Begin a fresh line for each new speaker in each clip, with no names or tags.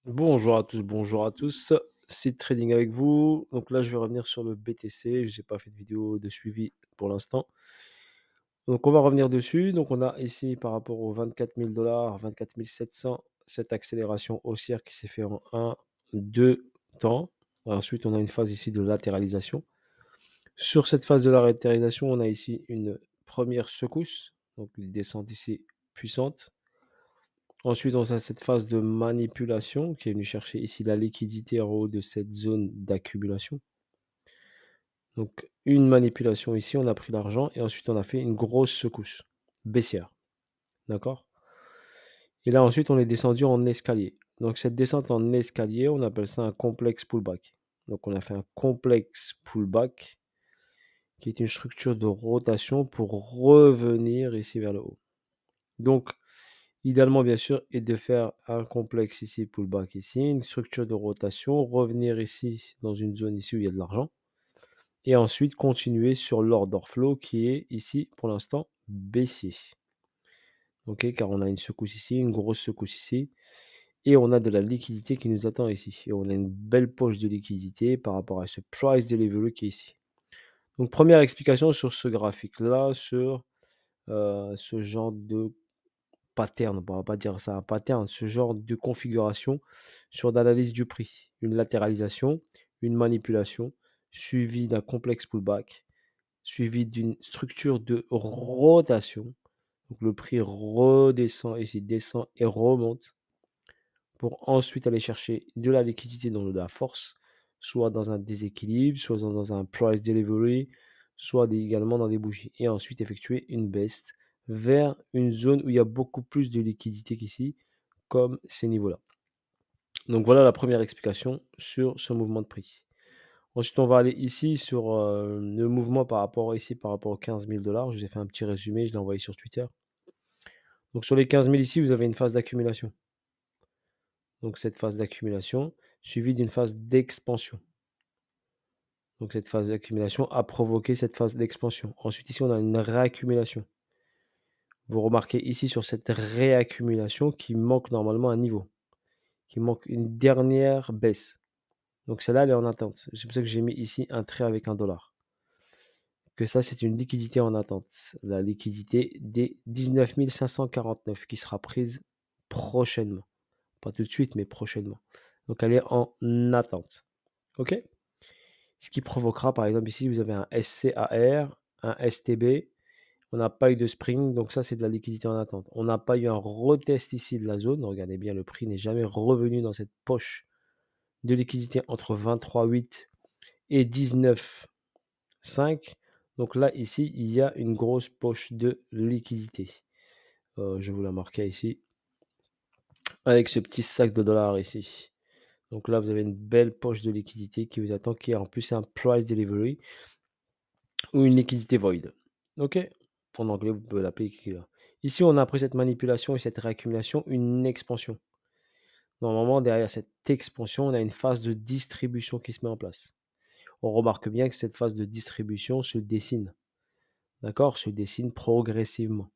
Bonjour à tous. C'est Trading avec vous. Donc là, je vais revenir sur le BTC. Je n'ai pas fait de vidéo de suivi pour l'instant. Donc on va revenir dessus. Donc on a ici par rapport aux 24 000 $, 24 700, cette accélération haussière qui s'est fait en 1, 2 temps. Ensuite, on a une phase ici de latéralisation. Sur cette phase de latéralisation, on a ici une première secousse. Donc une descente ici puissante. Ensuite, on a cette phase de manipulation qui est venue chercher ici la liquidité en haut de cette zone d'accumulation. Donc, une manipulation ici, on a pris l'argent et ensuite on a fait une grosse secousse baissière. D'accord? Et là, ensuite, on est descendu en escalier. Donc, cette descente en escalier, on appelle ça un complexe pullback. Donc, on a fait un complexe pullback qui est une structure de rotation pour revenir ici vers le haut. Donc, idéalement, bien sûr, est de faire un complexe ici, pullback ici, une structure de rotation, revenir ici dans une zone ici où il y a de l'argent, et ensuite continuer sur l'order flow qui est ici pour l'instant baissier. Ok, car on a une secousse ici, une grosse secousse ici, et on a de la liquidité qui nous attend ici. Et on a une belle poche de liquidité par rapport à ce price delivery qui est ici. Donc première explication sur ce graphique-là, sur ce genre de pattern, on va pas dire ça un pattern, ce genre de configuration sur l'analyse du prix. Une latéralisation, une manipulation, suivie d'un complexe pullback, suivi d'une structure de rotation. Donc le prix redescend ici, descend et remonte pour ensuite aller chercher de la liquidité dans de la force, soit dans un déséquilibre, soit dans un price delivery, soit également dans des bougies. Et ensuite effectuer une baisse vers une zone où il y a beaucoup plus de liquidité qu'ici, comme ces niveaux-là. Donc voilà la première explication sur ce mouvement de prix. Ensuite, on va aller ici sur le mouvement par rapport aux 15 000 $. Je vous ai fait un petit résumé, je l'ai envoyé sur Twitter. Donc sur les 15 000 ici, vous avez une phase d'accumulation. Donc cette phase d'accumulation suivie d'une phase d'expansion. Donc cette phase d'accumulation a provoqué cette phase d'expansion. Ensuite, ici, on a une réaccumulation. Vous remarquez ici sur cette réaccumulation qu'il manque normalement un niveau, qu'il manque une dernière baisse. Donc celle-là, elle est en attente. C'est pour ça que j'ai mis ici un trait avec un dollar. Que ça, c'est une liquidité en attente. La liquidité des 19 549 qui sera prise prochainement. Pas tout de suite, mais prochainement. Donc elle est en attente. OK? Ce qui provoquera, par exemple, ici, vous avez un SCAR, un STB. On n'a pas eu de spring, donc ça, c'est de la liquidité en attente. On n'a pas eu un retest ici de la zone. Regardez bien, le prix n'est jamais revenu dans cette poche de liquidité entre 23,8 et 19,5. Donc là, ici, il y a une grosse poche de liquidité. Je vous la marquais ici, avec ce petit sac de dollars ici. Donc là, vous avez une belle poche de liquidité qui vous attend, qui est en plus un price delivery ou une liquidité void. OK? En anglais, vous pouvez l'appeler killer. Ici, on a après cette manipulation et cette réaccumulation, une expansion. Normalement, derrière cette expansion, on a une phase de distribution qui se met en place. On remarque bien que cette phase de distribution se dessine. D'accord? Se dessine progressivement.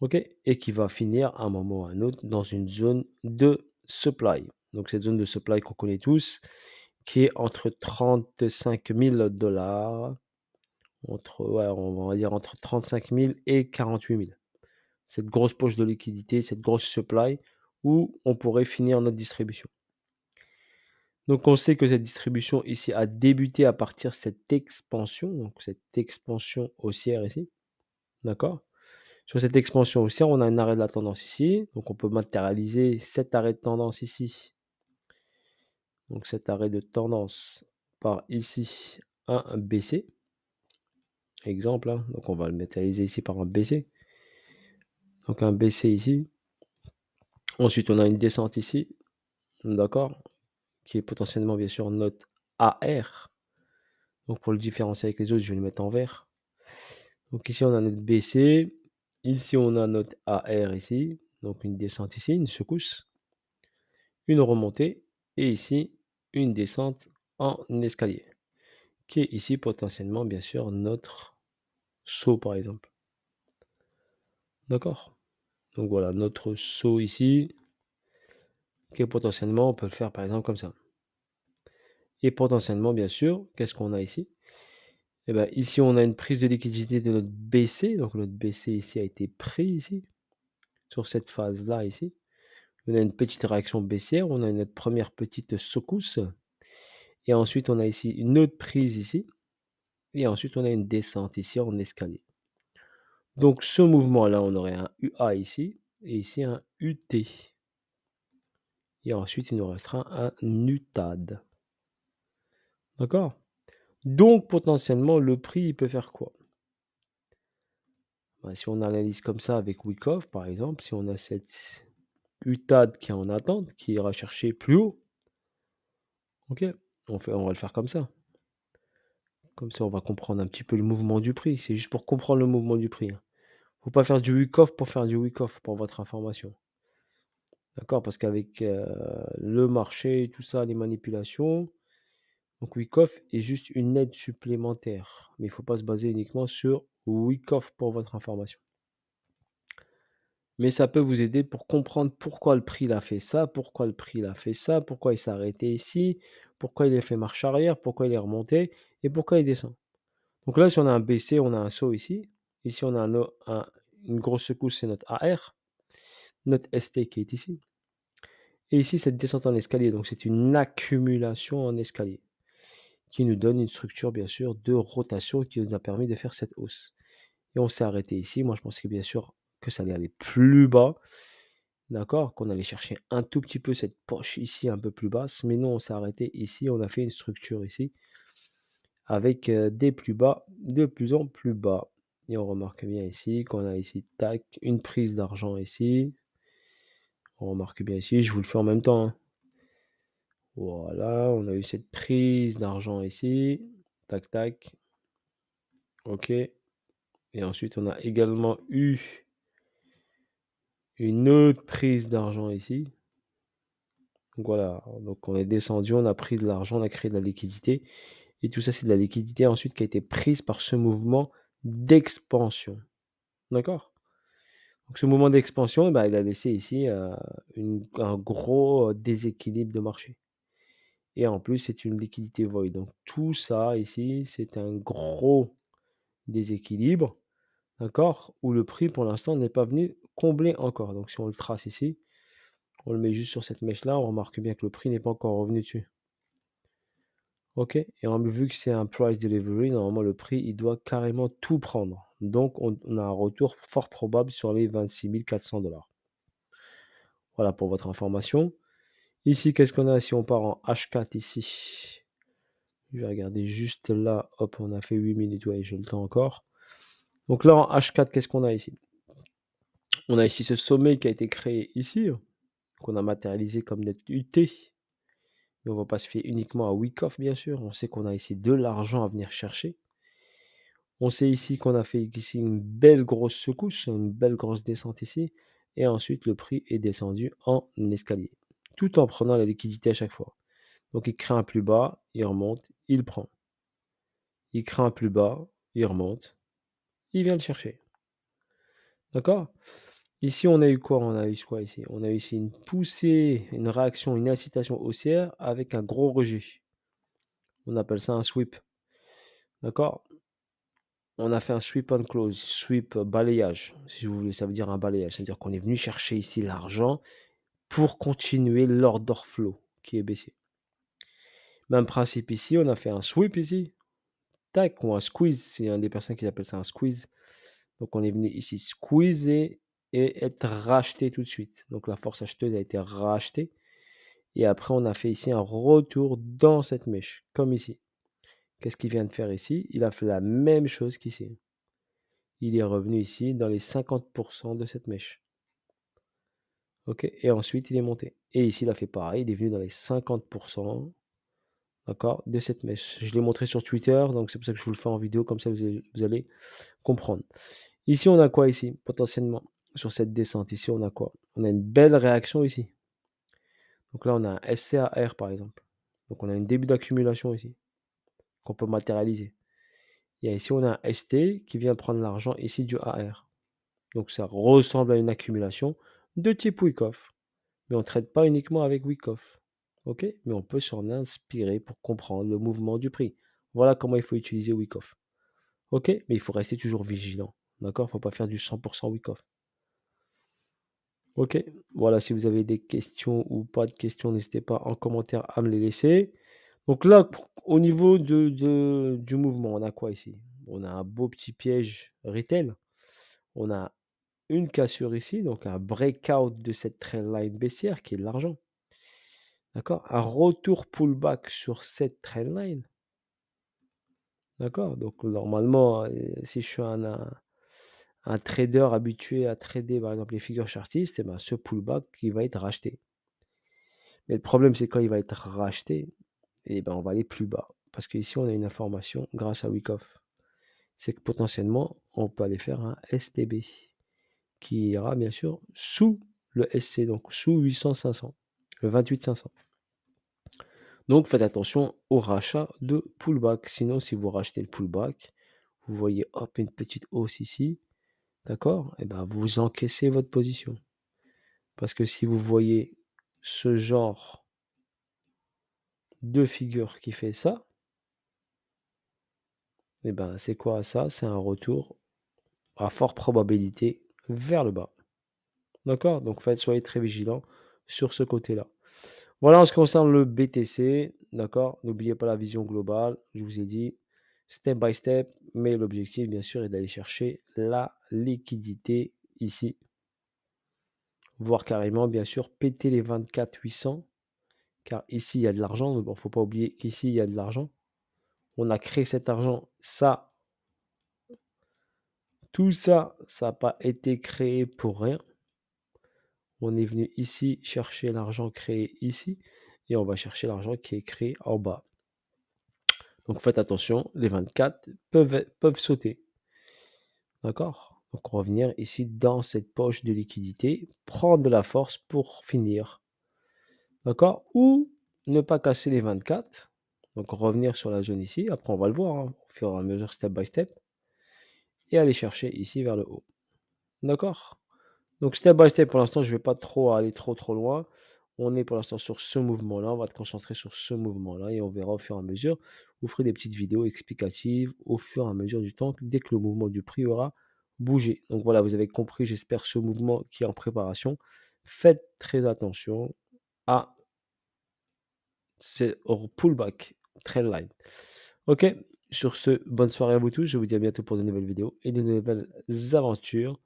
OK? Et qui va finir à un moment ou à un autre dans une zone de supply. Donc cette zone de supply qu'on connaît tous, qui est entre 35 000 $, on va dire entre 35 000 et 48 000. Cette grosse poche de liquidité, cette grosse supply où on pourrait finir notre distribution. Donc on sait que cette distribution ici a débuté à partir de cette expansion, donc cette expansion haussière ici, d'accord? Sur cette expansion haussière, on a un arrêt de la tendance ici, donc on peut matérialiser cet arrêt de tendance ici. Donc cet arrêt de tendance par ici un baissier, exemple, hein, donc on va le matérialiser ici par un baissier. Donc un baissier ici. Ensuite, on a une descente ici, d'accord, qui est potentiellement bien sûr notre AR. Donc pour le différencier avec les autres, je vais le mettre en vert. Donc ici, on a notre BC. Ici, on a notre AR ici. Donc une descente ici, une secousse, une remontée. Et ici, une descente en escalier. Qui est ici potentiellement, bien sûr, notre saut, par exemple. D'accord? Donc voilà, notre saut ici, Et potentiellement, on peut le faire par exemple comme ça. Et potentiellement, bien sûr, qu'est-ce qu'on a ici? Eh ben, ici, on a une prise de liquidité de notre BC. Donc, notre BC ici a été pris ici, sur cette phase-là ici. On a une petite réaction baissière, on a notre première petite secousse. Et ensuite, on a ici une autre prise ici. Et ensuite, on a une descente ici en escalier. Donc, ce mouvement-là, on aurait un UA ici. Et ici, un UT. Et ensuite, il nous restera un UTAD. D'accord? Donc, potentiellement, le prix, il peut faire quoi? Ben, si on analyse comme ça avec Wyckoff, par exemple, si on a cette UTAD qui est en attente, qui ira chercher plus haut, ok? On va le faire comme ça. Comme ça, on va comprendre un petit peu le mouvement du prix. C'est juste pour comprendre le mouvement du prix, hein. Faut pas faire du Wyckoff pour faire du Wyckoff, pour votre information. D'accord? Parce qu'avec le marché, tout ça, les manipulations, donc Wyckoff est juste une aide supplémentaire. Mais il ne faut pas se baser uniquement sur Wyckoff pour votre information. Mais ça peut vous aider pour comprendre pourquoi le prix il a fait ça, pourquoi le prix il a fait ça, pourquoi il s'est arrêté ici, pourquoi il a fait marche arrière, pourquoi il est remonté et pourquoi il descend. Donc là, si on a un BC, on a un saut ici. Ici, on a une grosse secousse, c'est notre AR, notre ST qui est ici. Et ici, cette descente en escalier, donc c'est une accumulation en escalier qui nous donne une structure, bien sûr, de rotation qui nous a permis de faire cette hausse. Et on s'est arrêté ici. Moi, je pensais bien sûr que ça allait aller plus bas. D'accord? Qu'on allait chercher un tout petit peu cette poche ici, un peu plus basse. Mais non, on s'est arrêté ici. On a fait une structure ici avec des plus bas de plus en plus bas. Et on remarque bien ici qu'on a ici, tac, une prise d'argent ici. On remarque bien ici, je vous le fais en même temps, hein. Voilà, on a eu cette prise d'argent ici. Tac, tac. OK. Et ensuite, on a également eu une autre prise d'argent ici. Donc voilà, donc on est descendu, on a pris de l'argent, on a créé de la liquidité. Et tout ça, c'est de la liquidité ensuite qui a été prise par ce mouvement d'expansion. D'accord? Donc ce mouvement d'expansion, bah, il a laissé ici un gros déséquilibre de marché. Et en plus, c'est une liquidité void. Donc tout ça ici, c'est un gros déséquilibre, d'accord? Où le prix, pour l'instant, n'est pas venu combler encore. Donc si on le trace ici, on le met juste sur cette mèche-là, on remarque bien que le prix n'est pas encore revenu dessus. OK? Et vu que c'est un price delivery, normalement, le prix, il doit carrément tout prendre. Donc on a un retour fort probable sur les 26 400 $. Voilà pour votre information. Ici, qu'est-ce qu'on a si on part en H4 ici? Je vais regarder juste là. Hop, on a fait 8 minutes. Ouais, j'ai le temps encore. Donc là, en H4, qu'est-ce qu'on a ici? On a ici ce sommet qui a été créé ici, qu'on a matérialisé comme notre UT. Mais on ne va pas se fier uniquement à Wyckoff, bien sûr. On sait qu'on a ici de l'argent à venir chercher. On sait ici qu'on a fait ici une belle grosse secousse, une belle grosse descente ici. Et ensuite, le prix est descendu en escalier, tout en prenant la liquidité à chaque fois. Donc, il crée un plus bas, il remonte, il prend. Il crée un plus bas, il remonte, il vient le chercher. D'accord? Ici, on a eu quoi? On a eu quoi ici? On a eu ici une poussée, une réaction, une incitation haussière avec un gros rejet. On appelle ça un sweep. D'accord? On a fait un sweep and close, sweep balayage, si vous voulez, ça veut dire un balayage. C'est-à-dire qu'on est venu chercher ici l'argent pour continuer l'order flow qui est baissier. Même principe ici, on a fait un sweep ici, tac, ou un squeeze, c'est un des personnes qui appellent ça un squeeze. Donc on est venu ici squeezer et être racheté tout de suite. Donc la force acheteuse a été rachetée. Et après, on a fait ici un retour dans cette mèche, comme ici. Qu'est-ce qu'il vient de faire ici? Il a fait la même chose qu'ici. Il est revenu ici dans les 50% de cette mèche. OK? Et ensuite, il est monté. Et ici, il a fait pareil. Il est venu dans les 50%, d'accord, de cette mèche. Je l'ai montré sur Twitter, donc c'est pour ça que je vous le fais en vidéo, comme ça vous allez comprendre. Ici, on a quoi ici? Potentiellement, sur cette descente, ici, on a quoi? On a une belle réaction ici. Donc là, on a un SCAR, par exemple. Donc on a un début d'accumulation ici, qu'on peut matérialiser. Et ici, on a un ST qui vient prendre l'argent ici du AR. Donc ça ressemble à une accumulation de type Wyckoff. mais on ne traite pas uniquement avec Wyckoff. OK? Mais on peut s'en inspirer pour comprendre le mouvement du prix. Voilà comment il faut utiliser Wyckoff. OK? Mais il faut rester toujours vigilant. D'accord? Il ne faut pas faire du 100% Wyckoff. OK? Voilà, si vous avez des questions ou pas de questions, n'hésitez pas en commentaire à me les laisser. Donc là, au niveau du mouvement, on a quoi ici? On a un beau petit piège retail. On a une cassure ici, donc un breakout de cette trendline baissière qui est l'argent. D'accord? Un retour pullback sur cette trendline. D'accord? Donc normalement, si je suis un trader habitué à trader, par exemple, les figures chartistes, et ben, ce pullback, il va être racheté. Mais le problème, c'est quand il va être racheté, et ben, on va aller plus bas. Parce qu'ici, on a une information grâce à Wyckoff. C'est que potentiellement, on peut aller faire un STB qui ira bien sûr sous le SC, donc sous 800-500, le 28-500. Donc faites attention au rachat de pullback. Sinon, si vous rachetez le pullback, vous voyez hop une petite hausse ici, d'accord? Et ben vous encaissez votre position. Parce que si vous voyez ce genre de figure qui fait ça, et ben c'est quoi ça? C'est un retour à forte probabilité vers le bas. D'accord? Donc soyez très vigilants sur ce côté-là. Voilà en ce qui concerne le BTC, d'accord? N'oubliez pas la vision globale, je vous ai dit, step by step, mais l'objectif, bien sûr, est d'aller chercher la liquidité ici, voire carrément, bien sûr, péter les 24 800, car ici, il y a de l'argent. Il ne faut pas oublier qu'ici, il y a de l'argent. On a créé cet argent, ça, tout ça, ça n'a pas été créé pour rien. On est venu ici chercher l'argent créé ici, et on va chercher l'argent qui est créé en bas. Donc faites attention, les 24 peuvent sauter. D'accord? Donc revenir ici dans cette poche de liquidité, prendre de la force pour finir. D'accord? Ou ne pas casser les 24. Donc revenir sur la zone ici. Après, on va le voir hein, au fur et à mesure, step by step. Et aller chercher ici vers le haut. D'accord? Donc step by step, pour l'instant, je ne vais pas trop aller trop loin. On est pour l'instant sur ce mouvement-là. On va te concentrer sur ce mouvement-là et on verra au fur et à mesure. Vous ferez des petites vidéos explicatives au fur et à mesure du temps, dès que le mouvement du prix aura bougé. Donc voilà, vous avez compris, j'espère, ce mouvement qui est en préparation. Faites très attention à ce pullback trendline. Ok, sur ce, bonne soirée à vous tous. Je vous dis à bientôt pour de nouvelles vidéos et de nouvelles aventures.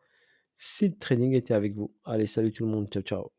Seed Trading était avec vous. Allez, salut tout le monde. Ciao, ciao.